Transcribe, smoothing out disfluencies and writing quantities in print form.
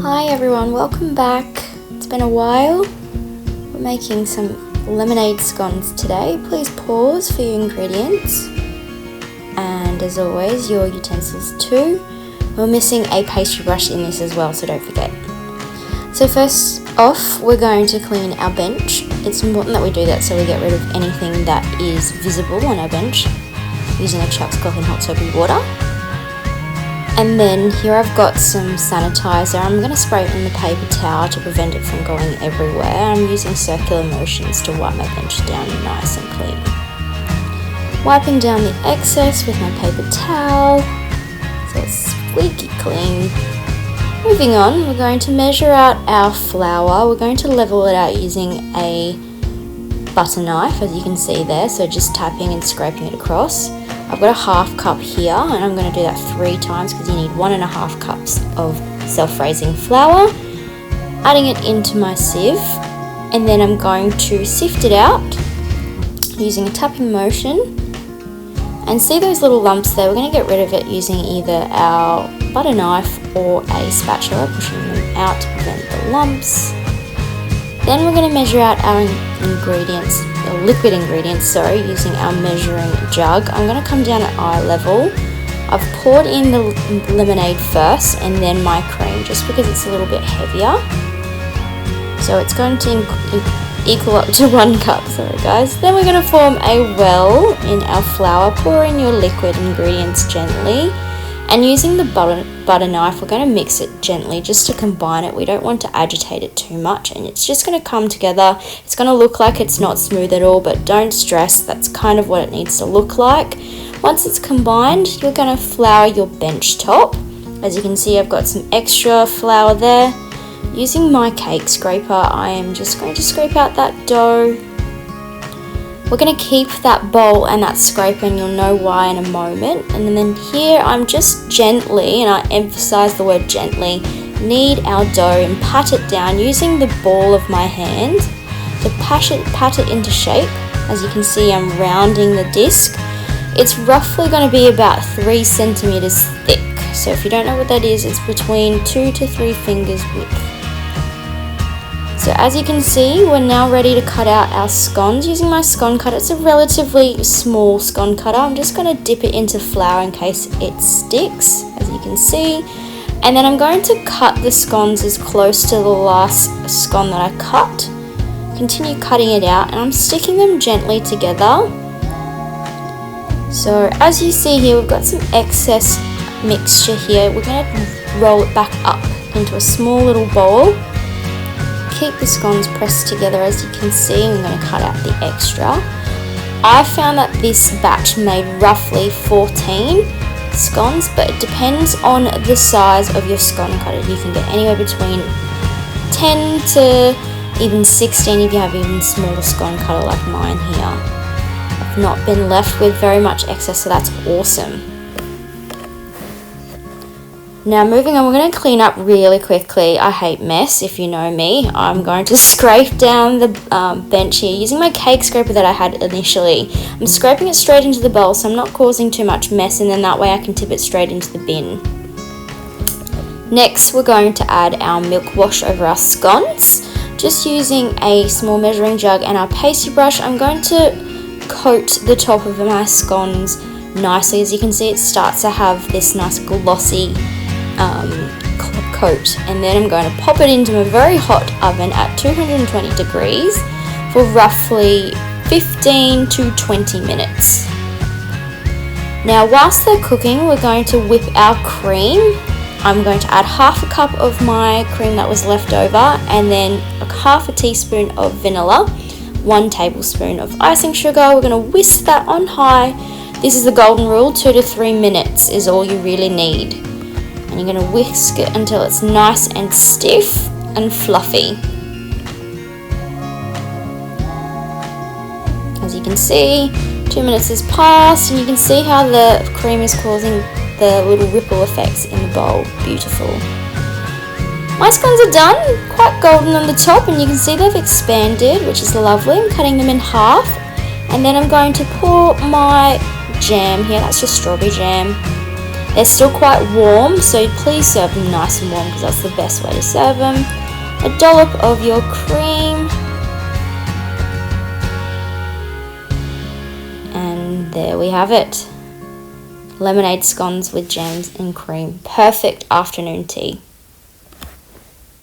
Hi everyone, welcome back. It's been a while. We're making some lemonade scones today. Please pause for your ingredients. And as always, your utensils too. We're missing a pastry brush in this as well, so don't forget. So first off, we're going to clean our bench. It's important that we do that so we get rid of anything that is visible on our bench using a cheesecloth and hot soapy water. And then here I've got some sanitizer. I'm going to spray it in the paper towel to prevent it from going everywhere. I'm using circular motions to wipe my bench down nice and clean. Wiping down the excess with my paper towel so it's squeaky clean. Moving on, we're going to measure out our flour. We're going to level it out using a butter knife, as you can see there, so just tapping and scraping it across. I've got a half cup here, and I'm going to do that 3 times because you need 1.5 cups of self-raising flour. Adding it into my sieve, and then I'm going to sift it out using a tapping motion. And see those little lumps there? We're going to get rid of it using either our butter knife or a spatula, pushing them out to prevent the lumps. Then we're going to measure out our ingredients, or liquid ingredients, using our measuring jug. I'm going to come down at eye level. I've poured in the lemonade first and then my cream, just because it's a little bit heavier. So it's going to equal up to 1 cup, sorry guys. Then we're going to form a well in our flour. Pour in your liquid ingredients gently, and using the butter knife we're going to mix it gently just to combine it. We don't want to agitate it too much, and it's just going to come together. It's going to look like it's not smooth at all, but don't stress, that's kind of what it needs to look like. Once it's combined, you're going to flour your bench top. As you can see, I've got some extra flour there. Using my cake scraper, I am just going to scrape out that dough. We're going to keep that bowl and that scraper, and you'll know why in a moment. And then here I'm just gently, and I emphasize the word gently, knead our dough and pat it down using the ball of my hand to pat it into shape. As you can see, I'm rounding the disc. It's roughly going to be about 3 centimeters thick. So if you don't know what that is, it's between 2 to 3 fingers width. So as you can see, we're now ready to cut out our scones using my scone cutter. It's a relatively small scone cutter. I'm just going to dip it into flour in case it sticks, as you can see. And then I'm going to cut the scones as close to the last scone that I cut. Continue cutting it out, and I'm sticking them gently together. So as you see here, we've got some excess mixture here. We're going to roll it back up into a small little bowl. Keep the scones pressed together, as you can see. I'm going to cut out the extra. I found that this batch made roughly 14 scones, but it depends on the size of your scone cutter. You can get anywhere between 10 to even 16 if you have even smaller scone cutter like mine here. I've not been left with very much excess, so that's awesome. Now moving on, we're going to clean up really quickly. I hate mess, if you know me. I'm going to scrape down the bench here using my cake scraper that I had initially. I'm scraping it straight into the bowl so I'm not causing too much mess, and then that way I can tip it straight into the bin. Next, we're going to add our milk wash over our scones. Just using a small measuring jug and our pastry brush, I'm going to coat the top of my scones nicely. As you can see, it starts to have this nice glossy coat, and then I'm going to pop it into a very hot oven at 220 degrees for roughly 15 to 20 minutes. Now whilst they're cooking, we're going to whip our cream. I'm going to add half a cup of my cream that was left over, and then half a teaspoon of vanilla, 1 tablespoon of icing sugar. We're going to whisk that on high. This is the golden rule, 2 to 3 minutes is all you really need. And you're going to whisk it until it's nice and stiff and fluffy. As you can see, 2 minutes has passed, and you can see how the cream is causing the little ripple effects in the bowl. Beautiful. My scones are done, quite golden on the top, and you can see they've expanded, which is lovely. I'm cutting them in half, and then I'm going to pour my jam here, that's just strawberry jam. They're still quite warm, so please serve them nice and warm because that's the best way to serve them. A dollop of your cream. And there we have it. Lemonade scones with jams and cream. Perfect afternoon tea.